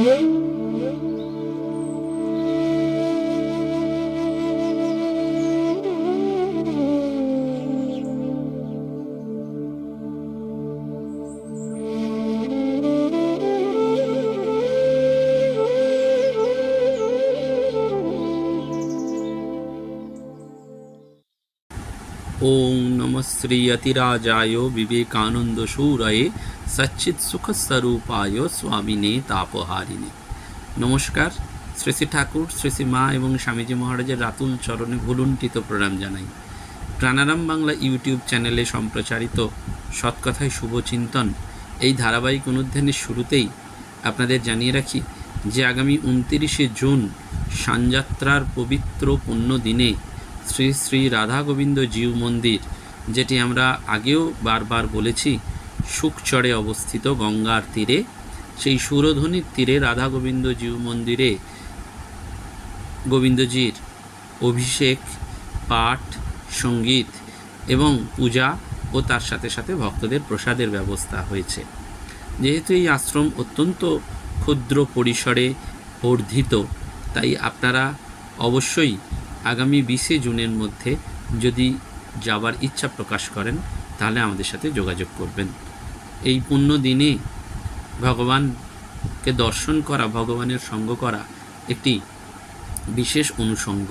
ओम नमः श्री अतिराजाय विवेकानंद सूरये सच्चित सुख स्वरूपाय स्वामिने तापहारिणे। नमस्कार। श्री श्री ठाकुर, श्री श्री मा एवं स्वामीजी महाराजेर रातुल चरणे भुलुंठित प्रणाम जानाई। प्राणाराम बांगला यूट्यूब चैनेले सम्प्रचारित सत्कथाय शुभचिंतन এই ধারাবাহিক অনুধ্যানের শুরুতেই আপনাদের জানিয়ে রাখি যে আগামী 29 জুন সানযাত্রার পবিত্র পুণ্য দিনে শ্রী শ্রী রাধা গোবিন্দ জিউ মন্দির, যেটি আমরা আগেও বারবার বলেছি শুকচরে অবস্থিত গঙ্গার তীরে, সেই সুরধ্বনির তীরে রাধা গোবিন্দ জিউ মন্দিরে গোবিন্দজির অভিষেক, পাঠ, সঙ্গীত এবং পূজা ও তার সাথে সাথে ভক্তদের প্রসাদের ব্যবস্থা হয়েছে। যেহেতু এই আশ্রম অত্যন্ত ক্ষুদ্র পরিসরে বর্ধিত, তাই আপনারা অবশ্যই আগামী 20 জুনের মধ্যে যদি যাবার ইচ্ছা প্রকাশ করেন তাহলে আমাদের সাথে যোগাযোগ করবেন। এই পুণ্য দিনে ভগবানকে দর্শন করা, ভগবানের সঙ্গ করা একটি বিশেষ অনুষঙ্গ।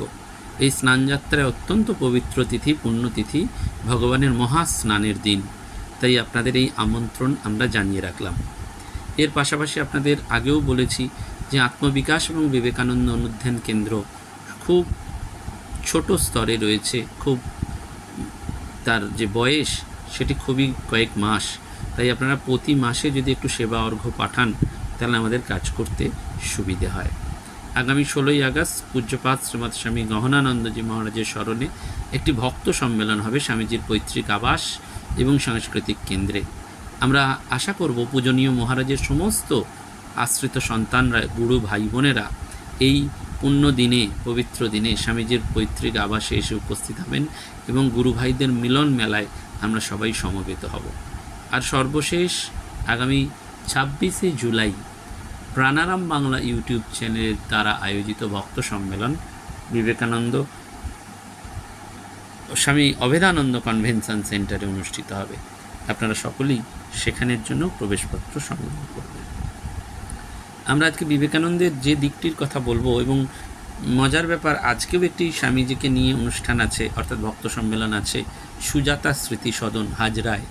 এই স্নানযাত্রায় অত্যন্ত পবিত্র তিথি, পুণ্যতিথি, ভগবানের মহাস্নানের দিন, তাই আপনাদের এই আমন্ত্রণ আমরা জানিয়ে রাখলাম। এর পাশাপাশি আপনাদের আগেও বলেছি যে আত্মবিকাশ এবং বিবেকানন্দ অনুধ্যান কেন্দ্র খুব ছোট স্তরে রয়েছে, খুব তার যে বয়স সেটি খুবই কয়েক মাস, তাই আপনারা প্রতি মাসে যদি একটু সেবা অর্ঘ্য পাঠান তাহলে আমাদের কাজ করতে সুবিধে হয়। আগামী 16ই আগস্ট পূজ্যপাদ শ্রীমৎ স্বামী গহনানন্দজি মহারাজের স্মরণে একটি ভক্ত সম্মেলন হবে স্বামীজির পৈতৃক আবাস এবং সাংস্কৃতিক কেন্দ্রে। আমরা আশা করব পূজনীয় মহারাজের সমস্ত আশ্রিত সন্তানরা, গুরু ভাই বোনেরা এই পুণ্য দিনে, পবিত্র দিনে স্বামীজির পৈতৃক আবাসে এসে উপস্থিত হবেন এবং গুরু ভাইদের মিলন মেলায় আমরা সবাই সমবেত হব। আর সর্বশেষ আগামী 26 জুলাই প্রাণারাম বাংলা ইউটিউব চ্যানেলের দ্বারা আয়োজিত ভক্ত সম্মেলন বিবেকানন্দ স্বামী অভেদানন্দ কনভেনশন সেন্টারে অনুষ্ঠিত হবে। আপনারা সকলেই সেখানের জন্য প্রবেশপত্র সংগ্রহ করবেন। আমরা আজকে বিবেকানন্দের যে দিকটির কথা বলবো, এবং মজার ব্যাপার আজকেও একটি স্বামীজিকে নিয়ে অনুষ্ঠান আছে, অর্থাৎ ভক্ত সম্মেলন আছে সুজাতা স্মৃতি সদন হাজরায়।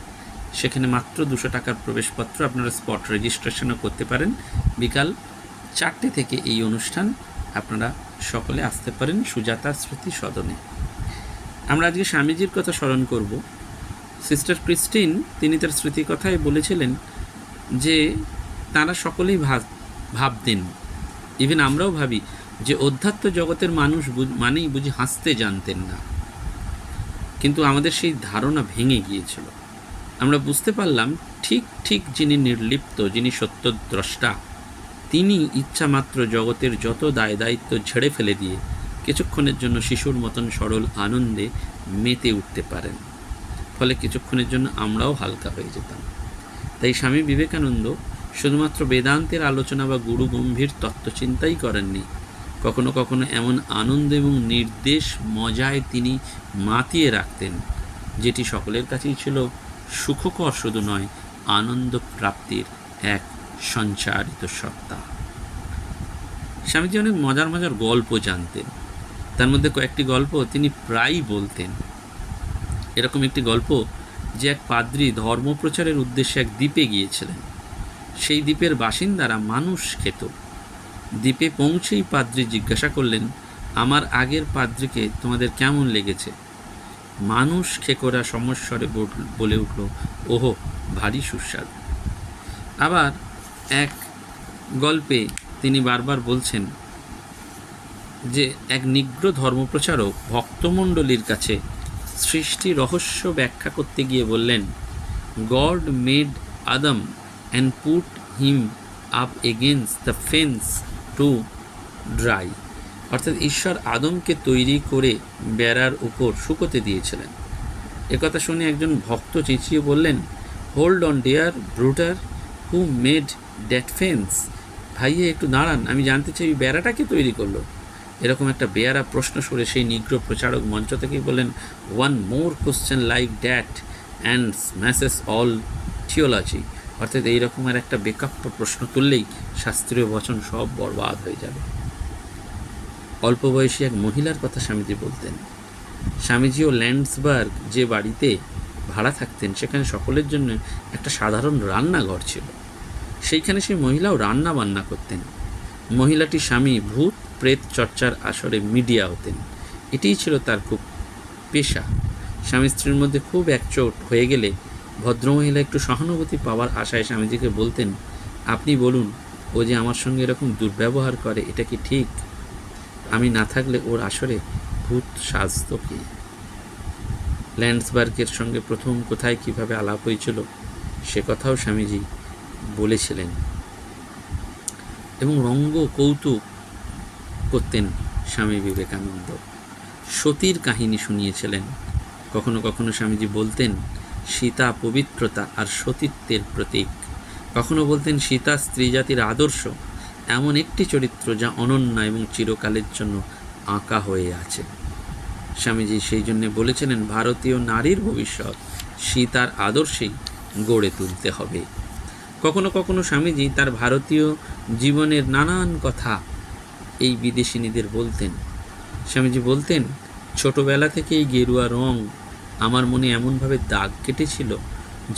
সেখানে মাত্র 200 টাকার প্রবেশপত্র, আপনারা স্পট রেজিস্ট্রেশনও করতে পারেন। বিকাল 4টে থেকে এই অনুষ্ঠান, আপনারা সকলে আসতে পারেন সুজাতা স্মৃতি সদনে। আমরা আজকে স্বামীজির কথা স্মরণ করব। সিস্টার ক্রিস্টিন তিনি তার স্মৃতিকথায় বলেছিলেন যে তাঁরা সকলেই ভাবতেন, ইভেন আমরাও ভাবি, যে অধ্যাত্ম জগতের মানুষ মানেই বুঝি হাসতে জানতেন না, কিন্তু আমাদের সেই ধারণা ভেঙে গিয়েছিল। আমরা বুঝতে পারলাম ঠিক যিনি নির্লিপ্ত, যিনি সত্যদ্রষ্টা, তিনি ইচ্ছামাত্র জগতের যত দায় দায়িত্ব ঝেড়ে ফেলে দিয়ে কিছুক্ষণের জন্য শিশুর মতন সরল আনন্দে মেতে উঠতে পারেন। ফলে কিছুক্ষণের জন্য আমরাও হালকা হয়ে যেতাম। তাই স্বামী বিবেকানন্দ শুধুমাত্র বেদান্তের আলোচনা বা গুরু গম্ভীর তত্ত্বচিন্তাই করেননি, কখনো কখনো এমন আনন্দ এবং নির্দেশ মজায় তিনি মাতিয়ে রাখতেন, যেটি সকলের কাছেই ছিল সুখকর শুধু নয়, আনন্দ প্রাপ্তির এক সঞ্চারিত সত্তা। স্বামীজি অনেক মজার মজার গল্প জানতেন। তার মধ্যে কয়েকটি গল্প তিনি প্রায়ই বলতেন। এরকম একটি গল্প যে এক পাদ্রী ধর্মপ্রচারের উদ্দেশ্যে এক দ্বীপে গিয়েছিলেন। সেই দ্বীপের বাসিন্দারা মানুষ খেত। দ্বীপে পৌঁছেই পাদ্রী জিজ্ঞাসা করলেন, আমার আগের পাদ্রীকে তোমাদের কেমন লেগেছে? মানুষ খেকোরা সমস্বরে বলে উঠল, ওহো, ভারী সুস্বাদু। আবার এক গল্পে তিনি বারবার বলছেন যে এক নিগ্র ধর্মপ্রচারক ভক্তমণ্ডলীর কাছে সৃষ্টি রহস্য ব্যাখ্যা করতে গিয়ে বললেন, god made Adam and put him up against the fence to dry। অর্থাৎ ঈশ্বর আদমকে তৈরি করে বেড়ার উপর শুকোতে দিয়েছিলেন। একথা শুনে একজন ভক্ত চেঁচিয়ে বললেন, hold on dear brother, who made that fence? ভাইয়ে একটু দাঁড়ান, আমি জানতে চাই ওই বেড়াটা কে তৈরি করলো? এরকম একটা বেয়ারা প্রশ্ন শুনে সেই নিগ্র প্রচারক মঞ্চ থেকেই বললেন, one more question like that and smashes all theology. অর্থাৎ এইরকমের একটা বেকাপ্য প্রশ্ন তুললেই শাস্ত্রীয় বচন সব বরবাদ হয়ে যাবে। অল্প বয়সী এক মহিলার কথা স্বামীজি বলতেন। স্বামীজিও ল্যান্ডসবার্গ যে বাড়িতে ভাড়া থাকতেন সেখানে সকলের জন্য একটা সাধারণ রান্নাঘর ছিল। সেইখানে সেই মহিলাও রান্না বান্না করতেন। মহিলাটির স্বামী ভূত প্রেত চর্চার আসরে মিডিয়া হতেন। এটিই ছিল তার খুব পেশা। স্বামী স্ত্রীর মধ্যে খুব একচোট হয়ে গেলে ভদ্রমহিলা একটু সহানুভূতি পাওয়ার আশায় স্বামীজিকে বলতেন, আপনি বলুন, ও যে আমার সঙ্গে এরকম দুর্ব্যবহার করে এটা কি ঠিক? আমি না থাকলে ওর আসরে ভূত সাজত কি? ল্যান্ডসবার্গের সঙ্গে প্রথম কোথায় কিভাবে আলাপ হয়েছিল সে কথাও স্বামীজি বলেছিলেন এবং রঙ্গ কৌতুক করতেন স্বামী বিবেকানন্দ। সতীর কাহিনী শুনিয়েছিলেন। কখনো কখনো স্বামীজি বলতেন সীতা পবিত্রতা আর সতীত্বের প্রতীক। কখনো বলতেন সীতা স্ত্রী জাতির আদর্শ, এমন একটি চরিত্র যা অনন্য এবং চিরকালের জন্য আঁকা হয়ে আছে। স্বামীজি সেই জন্যে বলেছিলেন ভারতীয় নারীর ভবিষ্যৎ সীতার আদর্শেই গড়ে তুলতে হবে। কখনো কখনো স্বামীজি তার ভারতীয় জীবনের নানান কথা এই বিদেশিনীদের বলতেন। স্বামীজি বলতেন, ছোটবেলা থেকেই গেরুয়া রং আমার মনে এমনভাবে দাগ কেটেছিল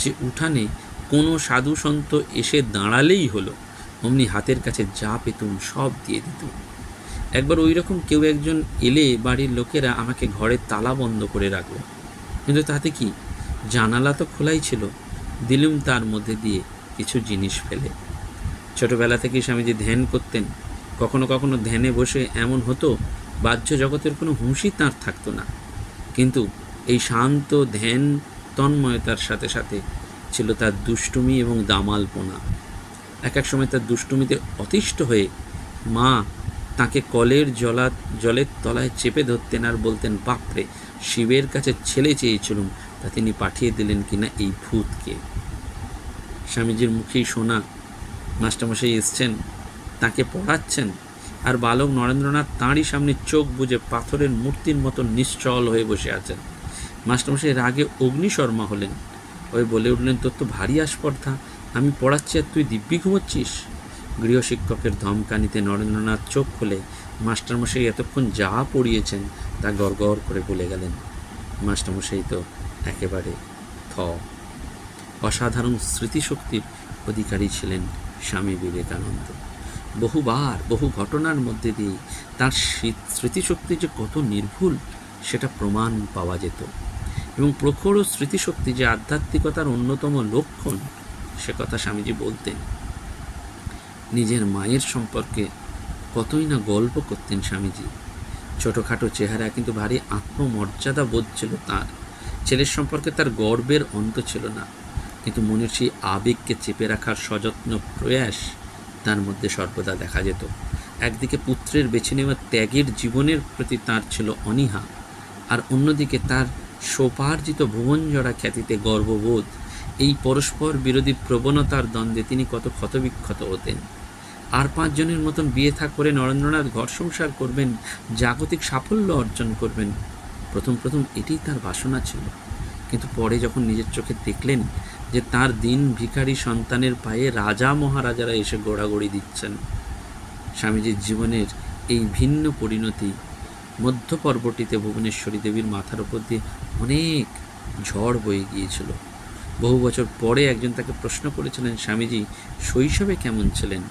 যে উঠানে কোনো সাধু সন্ত এসে দাঁড়ালেই হলো, অমনি হাতের কাছে যা পেতুম সব দিয়ে দিতুম। একবার ওই রকম কেউ একজন এলে বাড়ির লোকেরা আমাকে ঘরে তালা বন্ধ করে রাখলো, কিন্তু তাতে কি, জানালা তো খোলাই ছিল, দিলুম তার মধ্যে দিয়ে কিছু জিনিস ফেলে। ছোটবেলা থেকেই স্বামীজি ধ্যান করতেন। কখনো কখনো ধ্যানে বসে এমন হতো বাহ্য জগতের কোনো হুঁশই তাঁর থাকতো না, কিন্তু এই শান্ত ধ্যান তন্ময়তার সাথে সাথে ছিল তার দুষ্টুমি এবং দামালপনা। এক এক সময় তার দুষ্টুমিতে অতিষ্ঠ হয়ে মা তাকে কলের জলের তলায় চেপে ধরতেন আর বলতেন, বাপরে, শিবের কাছে ছেলে চেয়েছিলুম, তা তিনি পাঠিয়ে দিলেন কিনা এই ভূতকে। স্বামীজির মুখেই শোনা, মাস্টারমশাই এসছেন, তাকে পড়াচ্ছেন, আর বালক নরেন্দ্রনাথ তাঁরই সামনে চোখ বুজে পাথরের মূর্তির মতো নিশ্চল হয়ে বসে আছেন। মাস্টারমশাই রাগে অগ্নিশর্মা হলেন। ওই বলে উঠলেন, তোর তো ভারী আস্পর্ধা, আমি পড়াচ্ছি আর তুই দিব্যি ঘুমোচ্ছিস। গৃহশিক্ষকের ধমকানিতে নরেন্দ্রনাথ চোখ খুলে মাস্টারমশাই এতক্ষণ যা পড়িয়েছেন তা গড়গড় করে বলে গেলেন। মাস্টারমশাই তো একেবারে থ। অসাধারণ স্মৃতিশক্তির অধিকারী ছিলেন স্বামী বিবেকানন্দ। বহুবার বহু ঘটনার মধ্যে দিয়ে তার স্মৃতিশক্তি যে কত নির্ভুল সেটা প্রমাণ পাওয়া যেত, এবং প্রখর স্মৃতিশক্তি যে আধ্যাত্মিকতার অন্যতম লক্ষণ সে কথা স্বামীজি বলতেন। নিজের মায়ের সম্পর্কে কতই না গল্প করতেন স্বামীজি। ছোটোখাটো চেহারা, কিন্তু ভারী আত্মমর্যাদা বোধ ছিল তার। ছেলের সম্পর্কে তার গর্বের অন্ত ছিল না, কিন্তু মনের সেই আবেগকে চেপে রাখার সযত্ন প্রয়াস তার মধ্যে সর্বদা দেখা যেত। একদিকে পুত্রের বেছে নেওয়া ত্যাগের জীবনের প্রতি তার ছিল অনীহা, আর অন্যদিকে তার সোপার্জিত ভুবনজড়া খ্যাতিতে গর্ববোধ। এই পরস্পর বিরোধী প্রবণতার দ্বন্দ্বে তিনি কত ক্ষতবিক্ষত হতেন। আর 5 জনের মতন বিয়ে থা করে নরেন্দ্রনাথ ঘর সংসার করবেন, জাগতিক সাফল্য অর্জন করবেন, প্রথম প্রথম এটিই তার বাসনা ছিল। কিন্তু পরে যখন নিজের চোখে দেখলেন যে তার দিন ভিখারি সন্তানের পায়ে রাজা মহারাজারা এসে গোড়াগড়ি দিচ্ছেন, স্বামীজির জীবনের এই ভিন্ন পরিণতি মধ্য পর্বটিতে ভুবনেশ্বরী দেবীর মাথার উপর দিয়ে অনেক ঝড় বয়ে গিয়েছিল। বহু বছর পরে একজন তাকে প্রশ্ন করেছিলেন, স্বামীজি শৈশবে কেমন ছিলেন?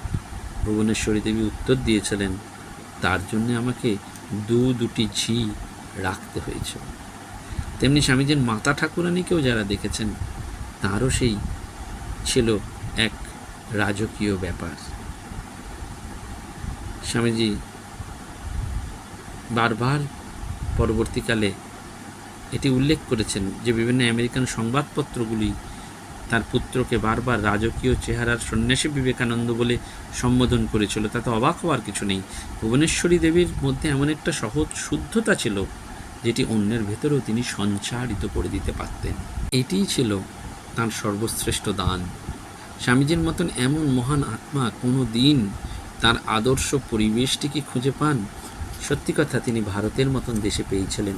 ভুবনেশ্বরী দেবী উত্তর দিয়েছিলেন, তার জন্য আমাকে দুটি ঝি রাখতে হয়েছিল। তেমনি স্বামীজির মাতা ঠাকুরানীকেও যারা দেখেছেন তারও সেই ছিল এক রাজকীয় ব্যাপার। স্বামীজি বারবার পরবর্তীকালে এটি উল্লেখ করেছেন যে বিভিন্ন আমেরিকান সংবাদপত্রগুলি তার পুত্রকে বারবার রাজকীয় চেহারার সন্ন্যাসী বিবেকানন্দ বলে সম্বোধন করেছিল। তাতে অবাক হওয়ার কিছু নেই। ভুবনেশ্বরী দেবীর মধ্যে এমন একটা সহজ শুদ্ধতা ছিল যেটি অন্যের ভেতরেও তিনি সঞ্চারিত করে দিতে পারতেন। এটিই ছিল তাঁর সর্বশ্রেষ্ঠ দান। স্বামীজির মতন এমন মহান আত্মা কোনো দিন তার আদর্শ পরিবেশটি কি খুঁজে পান? সত্যি কথা, তিনি ভারতের মতন দেশে পেয়েছিলেন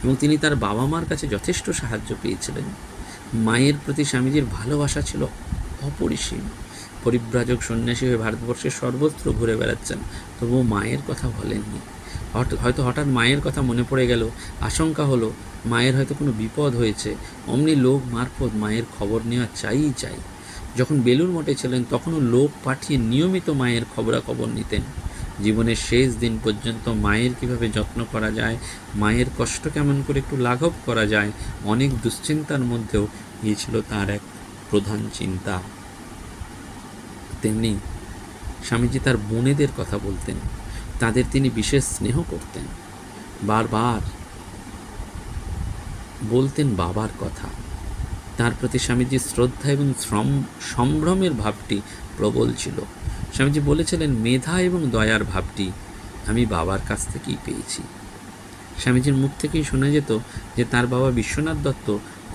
এবং তিনি তার বাবা মার কাছে যথেষ্ট সাহায্য পেয়েছিলেন। মায়ের প্রতি স্বামীজির ভালোবাসা ছিল অপরিসীম। পরিব্রাজক সন্ন্যাসী হয়ে ভারতবর্ষের সর্বত্র ঘুরে বেড়াচ্ছেন, তবুও মায়ের কথা বলেননি। হয়তো হঠাৎ মায়ের কথা মনে পড়ে গেল, আশঙ্কা হলো মায়ের হয়তো কোনো বিপদ হয়েছে, অমনি লোক মারফত মায়ের খবর নেওয়া চাই। যখন বেলুড় মঠে ছিলেন তখনও লোক পাঠিয়ে নিয়মিত মায়ের খবরাখবর নিতেন। জীবনের শেষ দিন পর্যন্ত মায়ের কিভাবে যত্ন করা যায়, মায়ের কষ্ট কেমন করে একটু লাঘব করা যায়, অনেক দুশ্চিন্তার মধ্যেও এই ছিল তার এক প্রধান চিন্তা। তেমনি স্বামীজি তার বোনেদের কথা বলতেন, তাদের তিনি বিশেষ স্নেহ করতেন, বারবার বলতেন বাবার কথা। তার প্রতি স্বামীজির শ্রদ্ধা এবং সম্ভ্রমের ভাবটি প্রবল ছিল। স্বামীজি বলেছিলেন, মেধা এবং দয়ার ভাবটি আমি বাবার কাছ থেকেই পেয়েছি। স্বামীজির মুখ থেকেই শোনা যেত যে তার বাবা বিশ্বনাথ দত্ত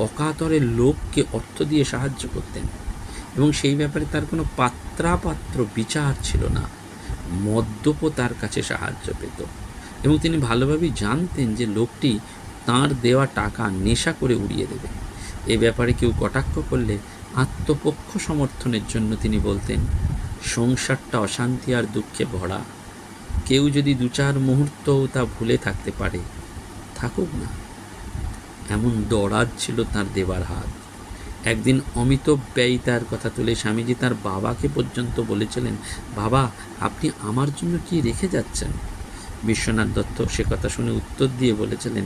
অকাতরে লোককে অর্থ দিয়ে সাহায্য করতেন এবং সেই ব্যাপারে তার কোনো পাত্রাপাত্র বিচার ছিল না। মদ্যপও তার কাছে সাহায্য পেত এবং তিনি ভালোভাবেই জানতেন যে লোকটি তাঁর দেওয়া টাকা নেশা করে উড়িয়ে দেবে। এ ব্যাপারে কেউ কটাক্ষ করলে আত্মপক্ষ সমর্থনের জন্য তিনি বলতেন, সংসারটা অশান্তি আর দুঃখে ভরা, কেউ যদি 2-4 মুহূর্তও তা ভুলে থাকতে পারে, থাকুক না। এমন দরাজ ছিল তার দেবার হাত। একদিন অমিতব্যয়িতার কথা তুলে স্বামীজি তার বাবাকে পর্যন্ত বলেছিলেন, বাবা, আপনি আমার জন্য কি রেখে যাচ্ছেন? বিশ্বনাথ দত্ত সে কথা শুনে উত্তর দিয়ে বলেছিলেন,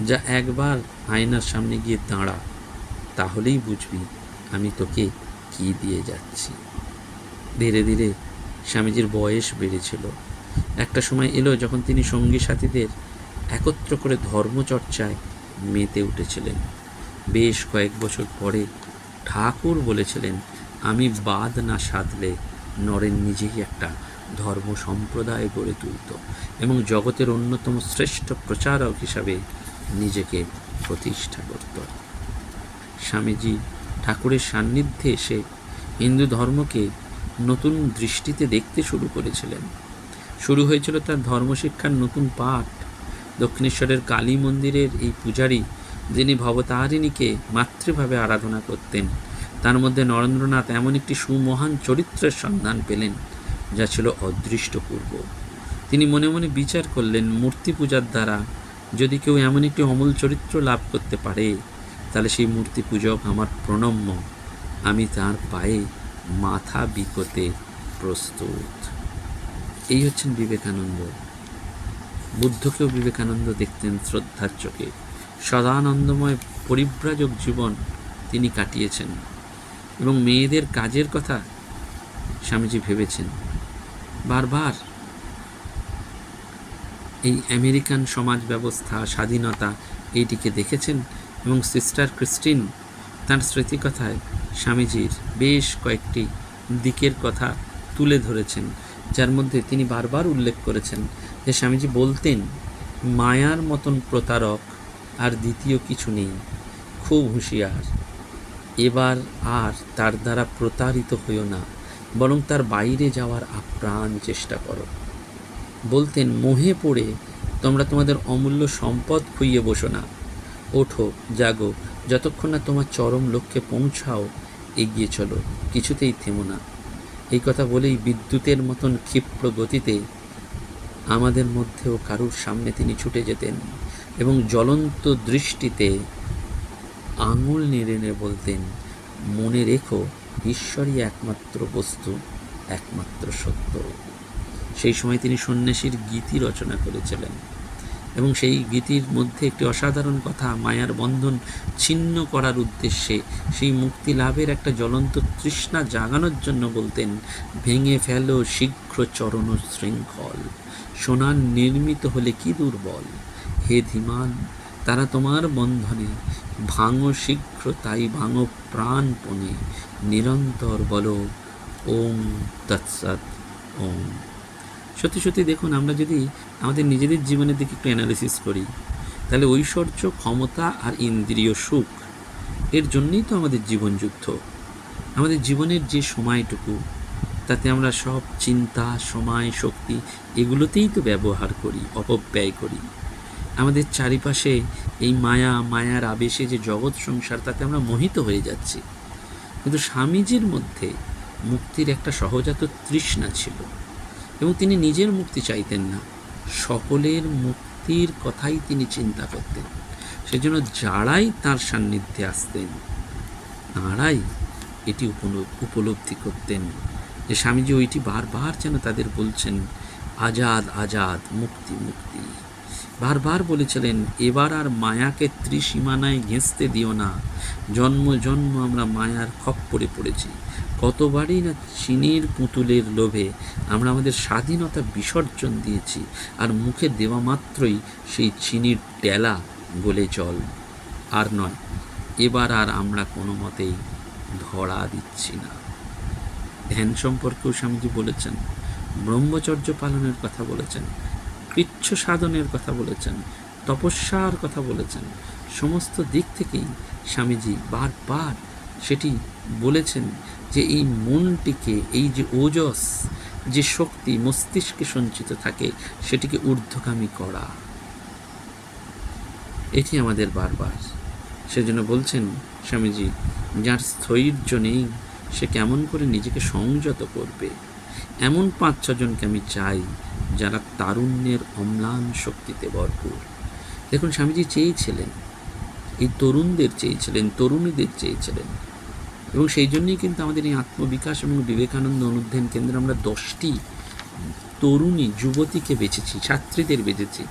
যা একবার আয়নার সামনে গিয়ে দাঁড়া, তাহলেই বুঝবি আমি তোকে কি দিয়ে যাচ্ছি। ধীরে ধীরে স্বামীজির বয়স বেড়েছিল। একটা সময় এলো যখন তিনি সঙ্গী সাথীদের একত্র করে ধর্মচর্চায় মেতে উঠেছিলেন। বেশ কয়েক বছর পরে ঠাকুর বলেছিলেন, আমি বাদ না সাধলে নরেন নিজেই একটা ধর্ম সম্প্রদায় গড়ে তুলত এবং জগতের অন্যতম শ্রেষ্ঠ প্রচারক হিসাবে নিজেকে প্রতিষ্ঠা করত। স্বামীজি ঠাকুরের সান্নিধ্যে এসে হিন্দু ধর্মকে নতুন দৃষ্টিতে দেখতে শুরু করেছিলেন। শুরু হয়েছিল তার ধর্মশিক্ষার নতুন পাঠ। দক্ষিণেশ্বরের কালী মন্দিরের এই পূজারী, যিনি ভবতারিণীকে মাতৃভাবে আরাধনা করতেন, তার মধ্যে নরেন্দ্রনাথ এমন একটি সুমহান চরিত্রের সন্ধান পেলেন যা ছিল অদৃষ্টপূর্ব। তিনি মনে মনে বিচার করলেন, মূর্তি পূজার দ্বারা যদি কেউ এমন একটি অমূল চরিত্র লাভ করতে পারে, তাহলে সেই মূর্তি পূজক আমার প্রণম্য, আমি তার পায়ে মাথা বিকোতে প্রস্তুত। এই হচ্ছেন বিবেকানন্দ। বুদ্ধকেও বিবেকানন্দ দেখতেন শ্রদ্ধার চোখে। সদানন্দময় পরিব্রাজক জীবন তিনি কাটিয়েছেন এবং মেয়েদের কাজের কথা স্বামীজি ভেবেছেন। বারবার এই আমেরিকান সমাজ ব্যবস্থা, স্বাধীনতা, এইটিকে দেখেছেন এবং সিস্টার ক্রিস্টিন তাঁর স্মৃতিকথায় স্বামীজির বেশ কয়েকটি দিকের কথা তুলে ধরেছেন, যার মধ্যে তিনি বারবার উল্লেখ করেছেন যে স্বামীজি বলতেন, মায়ার মতন প্রতারক আর দ্বিতীয় কিছু নেই, খুব হুঁশিয়ার। এবার আর তার দ্বারা প্রতারিত হইও না, বরং তার বাইরে যাওয়ার আপ্রাণ চেষ্টা করো। বলতেন, মোহে পড়ে তোমরা তোমাদের অমূল্য সম্পদ খুইয়ে বসো না, ওঠো, জাগো, যতক্ষণ না তোমার চরম লক্ষ্যে পৌঁছাও, এগিয়ে চলো, কিছুতেই থেমো না। এই কথা বলেই বিদ্যুতের মতন ক্ষিপ্র গতিতে আমাদের মধ্যেও কারুর সামনে তিনি ছুটে যেতেন এবং জ্বলন্ত দৃষ্টিতে আঙুল নেড়ে নেড়ে বলতেন, মনে রেখো, ঈশ্বরই একমাত্র বস্তু, একমাত্র সত্য। সেই সময় তিনি সন্ন্যাসীর গীতি রচনা করেছিলেন এবং সেই গীতির মধ্যে একটি অসাধারণ কথা, মায়ার বন্ধন ছিন্ন করার উদ্দেশ্যে, সেই মুক্তি লাভের একটা জ্বলন্ত তৃষ্ণা জাগানোর জন্য বলতেন, ভেঙে ফেলো শীঘ্র চরণ শৃঙ্খল, সোনার নির্মিত হলে কি দুর্বল, হে ধীমান তারা তোমার বন্ধনে, ভাঙো শীঘ্র তাই ভাঙো প্রাণপণে, নিরন্তর বলো ওম তৎসৎ ওম। সত্যি সত্যি দেখুন, আমরা যদি আমাদের নিজেদের জীবনের দিকে একটু অ্যানালিসিস করি, তাহলে ঐশ্বর্য, ক্ষমতা আর ইন্দ্রিয় সুখ, এর জন্যই তো আমাদের জীবনযুদ্ধ। আমাদের জীবনের যে সময়টুকু তাতে আমরা সব চিন্তা, সময়, শক্তি এগুলোতেই তো ব্যবহার করি, অপব্যয় করি। আমাদের চারিপাশে এই মায়ার আবেশে যে জগৎ সংসার, তাতে আমরা মোহিত হয়ে যাচ্ছি। কিন্তু স্বামীজির মধ্যে মুক্তির একটা সহজাত তৃষ্ণা ছিল, এবং তিনি নিজের মুক্তি চাইতেন না, সকলের মুক্তির কথাই তিনি চিন্তা করতেন। সেজন্য যারাই তার সান্নিধ্যে আসতেন, তাঁরাই এটি উপলব্ধি করতেন যে স্বামীজি ওইটি বারবার যেন তাদের বলছেন, আজাদ আজাদ, মুক্তি মুক্তি। বারবার বলেছিলেন, এবার আর মায়াকে ত্রিসীমানায় ঘেঁষতে দিও না। জন্ম জন্ম আমরা মায়ার খপ্পরে পড়েছি। কতবারই না চিনির পুতুলের লোভে আমরা আমাদের স্বাধীনতা বিসর্জন দিয়েছি, আর মুখে দেওয়া মাত্রই সেই চিনির টেলা গলে জল। আর নয়, এবার আর আমরা কোনো মতেই ধরা দিচ্ছি না। ধ্যান সম্পর্কেও স্বামীজি বলেছেন, ব্রহ্মচর্য পালনের কথা বলেছেন, কৃচ্ছ সাধনের কথা বলেছেন, তপস্যার কথা বলেছেন। সমস্ত দিক থেকেই স্বামীজি বারবার সেটি বলেছেন যে এই মনটিকে, এই যে ওজস, যে শক্তি মস্তিষ্কে সঞ্চিত থাকে, সেটিকে ঊর্ধ্বগামী করা, এটি আমাদের বারবার। সেজন্য বলছেন স্বামীজি, যার স্থৈর্য নেই সে কেমন করে নিজেকে সংযত করবে। এমন 5-6 জনকে আমি চাই যারা তারুণ্যের অম্লান শক্তিতে ভরপুর। দেখুন, স্বামীজি চেয়েছিলেন, এই তরুণদের চেয়েছিলেন, তরুণীদের চেয়েছিলেন, এবং সেই জন্যই কিন্তু আমাদের এই আত্মবিকাশ এবং বিবেকানন্দ অনুধ্যান কেন্দ্রে আমরা 10টি তরুণী যুবতীকে বেছেছি, ছাত্রীদের বেছেছি,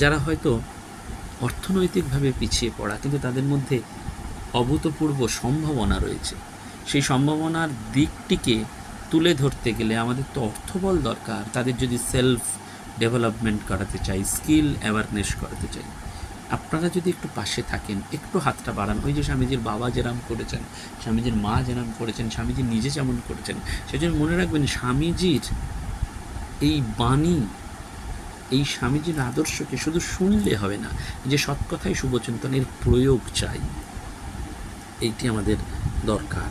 যারা হয়তো অর্থনৈতিকভাবে পিছিয়ে পড়া, কিন্তু তাদের মধ্যে অভূতপূর্ব সম্ভাবনা রয়েছে। সেই সম্ভাবনার দিকটিকে তুলে ধরতে গেলে আমাদের তো অর্থবল দরকার। তাদের যদি সেলফ ডেভেলপমেন্ট করাতে চাই, স্কিল অ্যাওয়ারনেস করাতে চাই, আপনারা যদি একটু পাশে থাকেন, একটু হাতটা বাড়ান। ওই যে স্বামীজির বাবা যেরাম করেছেন, স্বামীজির মা যেরাম করেছেন, স্বামীজি নিজে যেমন করেছেন, সেজন্য মনে রাখবেন, স্বামীজির এই বাণী, এই স্বামীজির আদর্শকে শুধু শুনলে হবে না, যে সৎকথায় শুভচিন্তনের প্রয়োগ চাই, এইটি আমাদের দরকার।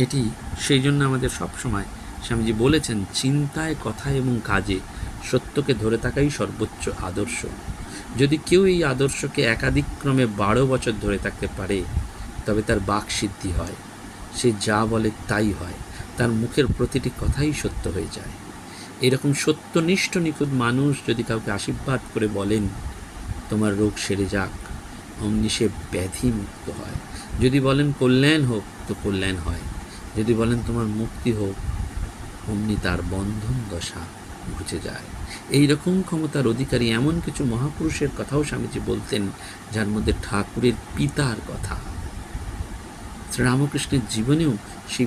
এটি সেই জন্য আমাদের সব সময় স্বামীজি বলেছেন, চিন্তায়, কথায় এবং কাজে সত্যকে ধরে থাকাই সর্বোচ্চ আদর্শ। যদি কেউ এই আদর্শকে একাধিক্রমে 12 বছর ধরে থাকতে পারে, তবে তার বাকসিদ্ধি হয়, সে যা বলে তাই হয়, তার মুখের প্রতিটি কথাই সত্য হয়ে যায়। এরকম সত্যনিষ্ঠ নিখুঁত মানুষ যদি কাউকে আশীর্বাদ করে বলেন, তোমার রোগ সেরে যাক, অমনি সে ব্যাধি মুক্ত হয়। যদি বলেন কল্যাণ হোক, তো কল্যাণ হয়। যদি বলেন তোমার মুক্তি হোক, অমনি তার বন্ধন দশা ঘুচে যায়। এই রকম ক্ষমতার অধিকারী এমন কিছু মহাপুরুষের কথাও স্বামীজি বলতেন, যার মধ্যে ঠাকুরের পিতার কথা। শ্রীরামকৃষ্ণের জীবনেও সেই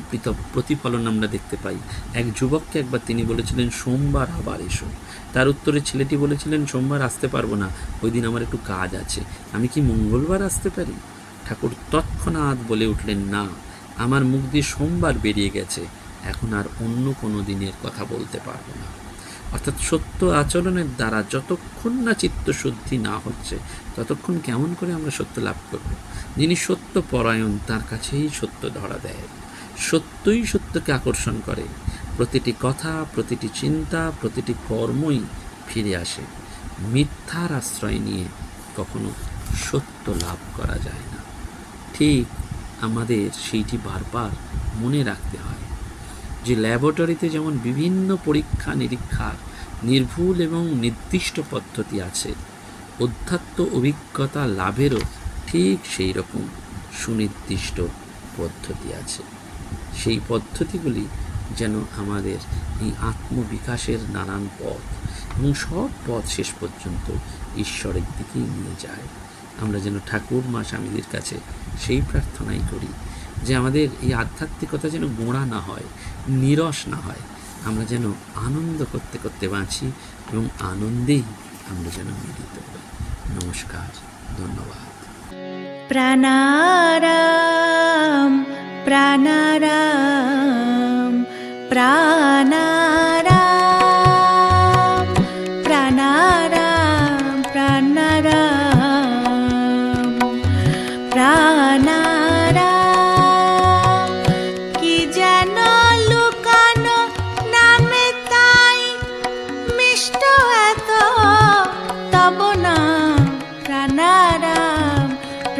প্রতিফলন আমরা দেখতে পাই। এক যুবককে একবার তিনি বলেছিলেন, সোমবার আবার এসো। তার উত্তরে ছেলেটি বলেছিলেন, সোমবার আসতে পারবো না, ওই দিন আমার একটু কাজ আছে, আমি কি মঙ্গলবার আসতে পারি? ঠাকুর তৎক্ষণাৎ বলে উঠলেন, না, আমার মুখ দিয়ে সোমবার বেরিয়ে গেছে, এখন আর অন্য কোনো দিনের কথা বলতে পারবো না। অর্থাৎ সত্য আচরণের দ্বারা যতক্ষণ না চিত্তশুদ্ধি না হচ্ছে, ততক্ষণ কেমন করে আমরা সত্য লাভ করব? যিনি সত্য পরায়ণ, তার কাছেই সত্য ধরা দেয়, সত্যই সত্যকে আকর্ষণ করে। প্রতিটি কথা, প্রতিটি চিন্তা, প্রতিটি কর্মই ফিরে আসে। মিথ্যার আশ্রয় নিয়ে কখনো সত্য লাভ করা যায় না। ঠিক আমাদের সেইটি বারবার মনে রাখতে হয় যে ল্যাবরেটরিতে যেমন বিভিন্ন পরীক্ষা নিরীক্ষার নির্ভুল এবং নির্দিষ্ট পদ্ধতি আছে, অধ্যাত্ম অভিজ্ঞতা লাভেরও ঠিক সেই রকম সুনির্দিষ্ট পদ্ধতি আছে। সেই পদ্ধতিগুলি যেন আমাদের এই আত্মবিকাশের নানান পথ, এবং সব পথ শেষ পর্যন্ত ঈশ্বরের দিকেই নিয়ে যায়। আমরা যেন ঠাকুর মা স্বামীদের কাছে সেই প্রার্থনাই করি যে আমাদের এই আধ্যাত্মিকতা যেন গোঁড়া না হয়, নিরস না হয়, আমরা যেন আনন্দ করতে করতে বাঁচি, এবং আনন্দেই আমরা যেন মিলিত হই। নমস্কার, ধন্যবাদ। প্রাণারাম প্রাণারাম প্রাণারাম প্রাণারাম প্রাণারাম প্রাণারাম কি যেন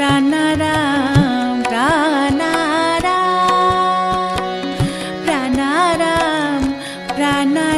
প্রাণারাম প্রাণারাম প্রাণারাম প্রাণারাম